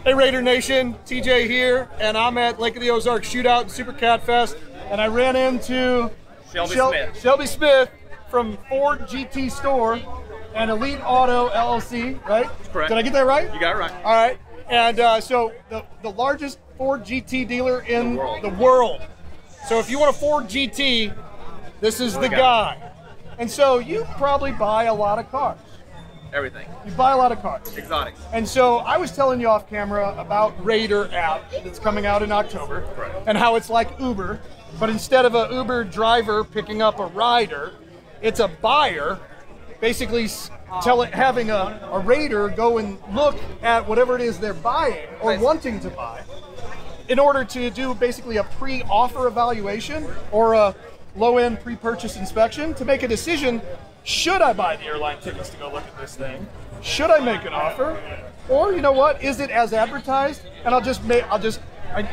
Hey Raider Nation, TJ here, and I'm at Lake of the Ozarks Shootout and Super Cat Fest, and I ran into Shelby Smith from Ford GT Store and Elite Auto LLC, right? Correct. Did I get that right? You got it right. All right, and so the largest Ford GT dealer in the world. So if you want a Ford GT, this is the guy. And so you probably buy a lot of cars. Everything. You buy a lot of cars. Exotics. And so I was telling you off camera about Raider app that's coming out in October, and how it's like Uber, but instead of a Uber driver picking up a rider, it's a buyer basically having a Raider go and look at whatever it is they're buying or wanting to buy in order to do basically a pre-offer evaluation or a low-end pre-purchase inspection to make a decision. Should I buy the airline tickets to go look at this thing? Should I make an offer? Or you know what? Is it as advertised? And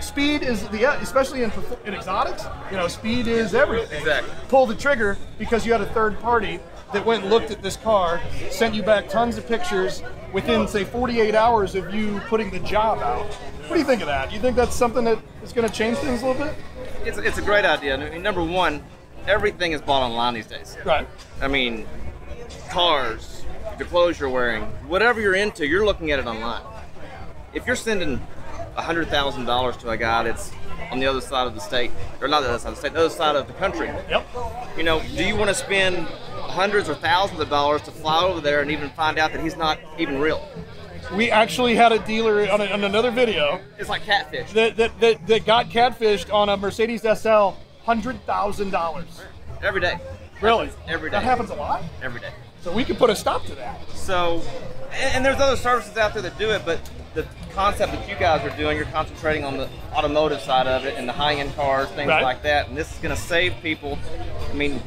speed is especially in exotics. You know, speed is everything. Exactly. Pull the trigger because you had a third party that went and looked at this car, sent you back tons of pictures within say 48 hours of you putting the job out. What do you think of that? Do you think that's something that is going to change things a little bit? It's a great idea. I mean, number one, everything is bought online these days. Right. I mean, cars, the clothes you're wearing, whatever you're into, you're looking at it online. If you're sending $100,000 to a guy that's on the other side of the state, or not the other side of the state, the other side of the country, you know, do you want to spend hundreds or thousands of dollars to fly over there and even find out that he's not even real? We actually had a dealer on another video. It's like catfish. That got catfished on a Mercedes SL, $100,000. Every day. Really? Every day. That happens a lot? Every day. So we could put a stop to that. So, and there's other services out there that do it, but the concept that you guys are doing, you're concentrating on the automotive side of it and the high-end cars, things like that, and this is going to save people. I mean,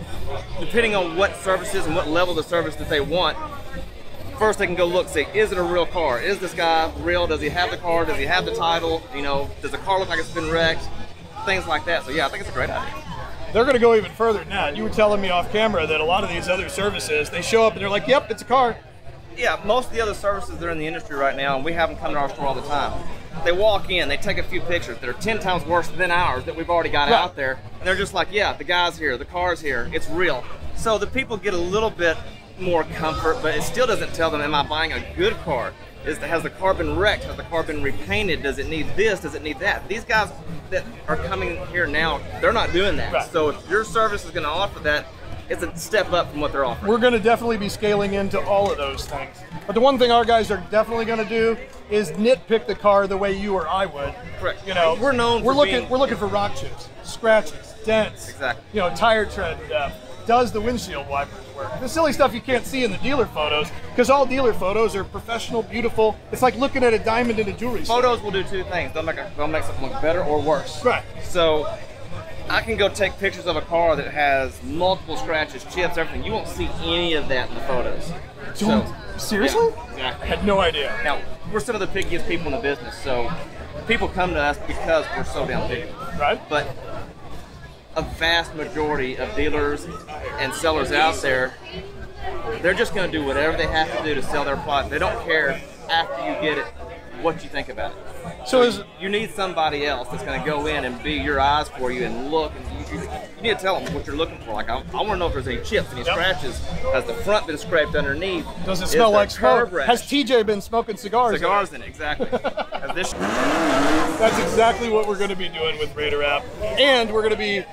depending on what services and what level of service that they want, first they can go look, say, is it a real car? Is this guy real? Does he have the car? Does he have the title? You know, does the car look like it's been wrecked? Things like that. So yeah, I think it's a great idea. They're going to go even further than that. You were telling me off camera that a lot of these other services, they show up and they're like, yep, it's a car. Yeah, most of the other services that are in the industry right now, and we have them come to our store all the time, they walk in, they take a few pictures that are 10 times worse than ours that we've already got out there, and they're just like, yeah, the guy's here, the car's here, it's real. So the people get a little bit more comfort, but it still doesn't tell them, am I buying a good car? Has the car been wrecked? Has the car been repainted? Does it need this? Does it need that? These guys that are coming here now, they're not doing that. Right. So if your service is going to offer that, it's a step up from what they're offering. We're going to definitely be scaling into all of those things. But the one thing our guys are definitely going to do is nitpick the car the way you or I would. Correct. You know, we're looking for rock chips, scratches, dents. Exactly. You know, tire tread depth. Does the windshield wipers work? The silly stuff you can't see in the dealer photos, because all dealer photos are professional, beautiful. It's like looking at a diamond in a jewelry store. Photos will do two things. They'll make something look better or worse. Right. So I can go take pictures of a car that has multiple scratches, chips, everything. You won't see any of that in the photos. Dude, seriously? Yeah, exactly. I had no idea. Now, we're some of the pickiest people in the business, so people come to us because we're so damn picky. Right. But a vast majority of dealers and sellers out there, they're just going to do whatever they have to do to sell their product. They don't care after you get it what you think about it. So you need somebody else that's going to go in and be your eyes for you and look, and you need to tell them what you're looking for. Like, I want to know if there's any chips, any scratches. Has the front been scraped underneath? Does it smell like smoke? Has TJ been smoking cigars? Cigars in it, exactly. That's exactly what we're going to be doing with Raider app, and we're going to be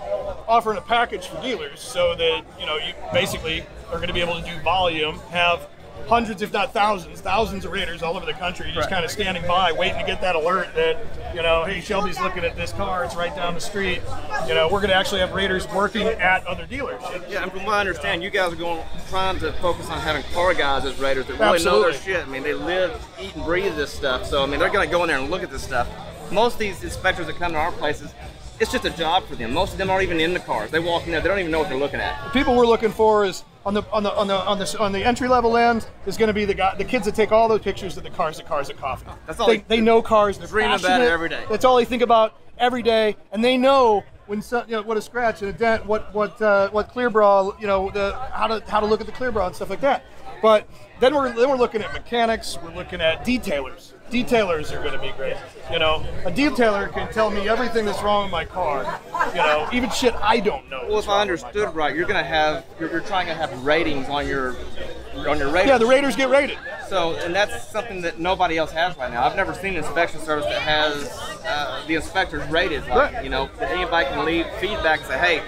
offering a package for dealers so that you basically are going to be able to do volume, have hundreds, if not thousands of Raiders all over the country, just kind of standing by, waiting to get that alert that, hey, Shelby's looking at this car, it's right down the street. We're going to actually have Raiders working at other dealerships. Yeah, and from what I understand, you guys are trying to focus on having car guys as Raiders that really know their shit. I mean, they live, eat, and breathe this stuff. So, I mean, they're going to go in there and look at this stuff. Most of these inspectors that come to our places, it's just a job for them. Most of them aren't even in the cars. They walk in there, they don't even know what they're looking at. The people we're looking for is on the entry level end is going to be the kids that take all those pictures of the cars at Coffee. That's all they know cars. They're dream about it every day. That's all they think about every day, and they know when what a scratch and a dent, what clear bra, how to look at the clear bra and stuff like that. But then we're looking at mechanics. We're looking at detailers. detailers are going to be great. You know, a detailer can tell me everything that's wrong with my car. You know, even shit I don't know. Well, if I understood right, you're trying to have ratings on your ratings. Yeah, the raters get rated. So, and that's something that nobody else has right now. I've never seen an inspection service that has the inspectors rated. Like, Right. you know, that anybody can leave feedback and say, hey,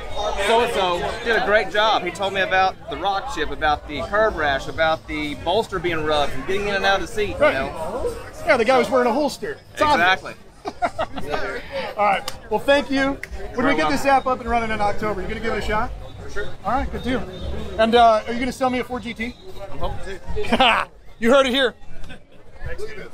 so-and-so did a great job. He told me about the rock chip, about the curb rash, about the bolster being rubbed and getting in and out of the seat, Right. you know? Yeah, the guy was wearing a holster. It's obvious. Exactly. All right. Well, thank you. When we get this app up and running in October, you going to give it a shot? For sure. All right, good deal. And are you going to sell me a Ford GT? I'm hoping to. You heard it here. Thanks, Steven.